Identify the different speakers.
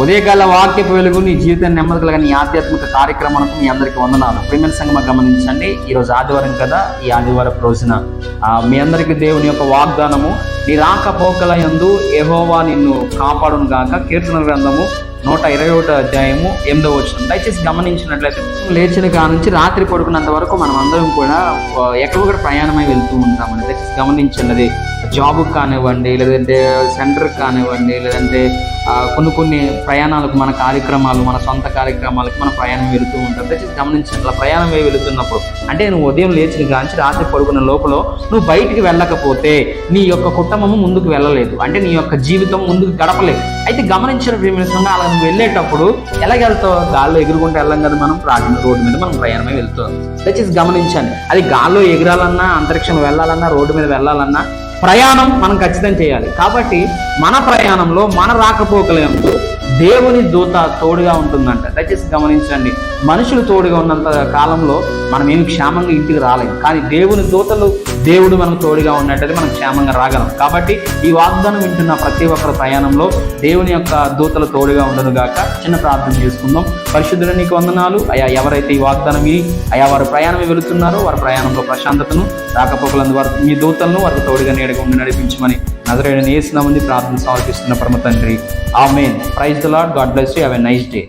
Speaker 1: ఉదయకాల వాక్యపు వెలుగు నీ జీవితాన్ని నెమ్మది కలిగిన ఈ ఆధ్యాత్మిక కార్యక్రమానికి మీ అందరికీ వందనాలు. ప్రియమైన సంగమా గమనించండి, ఈరోజు ఆదివారం కదా. ఈ ఆదివారం రోజున మీ అందరికీ దేవుని యొక్క వాగ్దానము, నీ రాకపోకల యందు యెహోవా నిన్ను కాపాడును గాక. కీర్తన గ్రంథము 121 అధ్యాయము 8వ వచనం. దయచేసి గమనించినట్లయితే లేచిన కాడ నుంచి రాత్రి పడుకున్నంత వరకు మనం అందరం కూడా ఎక్కడో కూడా ప్రయాణమై వెళ్తూ ఉంటామని దయచేసి గమనించండి. అది జాబ్కి కానివ్వండి, లేదంటే సెంటర్కి కానివ్వండి, లేదంటే కొన్ని ప్రయాణాలకు, మన కార్యక్రమాలు, మన సొంత కార్యక్రమాలకు మనం ప్రయాణం వెళుతూ ఉంటాం. దయచేసి గమనించండి, అలా ప్రయాణం వెళుతున్నప్పుడు అంటే నువ్వు ఉదయం లేచిన కాంచి రాత్రి పడుకున్న లోపల నువ్వు బయటికి వెళ్ళకపోతే నీ యొక్క కుటుంబము ముందుకు వెళ్ళలేదు, అంటే నీ యొక్క జీవితం ముందుకు గడపలేదు. అయితే గమనించిన ప్రియమైన అలా నువ్వు వెళ్ళేటప్పుడు ఎలాగెళ్తావు? గాల్లో ఎగురుకుంటూ వెళ్ళాం కదా మనం. రాజన్న రోడ్డు మీద మనం ప్రయాణమై వెళ్తాం. దయచేసి గమనించండి, అది గాల్లో ఎగరాలన్నా, అంతరిక్షం వెళ్ళాలన్నా, రోడ్డు మీద వెళ్ళాలన్నా ప్రయాణం మనం ఖచ్చితంగా చేయాలి. కాబట్టి మన ప్రయాణంలో, మన రాకపోకలంలో దేవుని దూత తోడుగా ఉంటుందంట. దయచేసి గమనించండి, మనుషులు తోడుగా ఉన్నంత కాలంలో మనం ఏమి క్షేమంగా ఇంటికి రాలేము. కానీ దేవుని దూతలు, దేవుడు మనకు తోడుగా ఉన్నట్టయితే మనం క్షేమంగా రాగలం. కాబట్టి ఈ వాగ్దానం వింటున్న ప్రతి ఒక్కరి ప్రయాణంలో దేవుని యొక్క దూతలు తోడుగా ఉండను గాక. చిన్న ప్రార్థన చేసుకుందాం. పరిశుద్ధుడు నీకు వందనాలు అయా. ఎవరైతే ఈ వాగ్దానం విని అయా వారు ప్రయాణం వెళుతున్నారో వారి ప్రయాణంలో ప్రశాంతతను, రాకపోకలందు వారు మీ దూతలను వారికి తోడుగా నీడగా ఉండి నడిపించమని నజరేయుడైన యేసు నామమున ప్రార్థన సమర్పిస్తున్న పరమ తండ్రి, amen. Praise the Lord. God bless you. Have a nice day.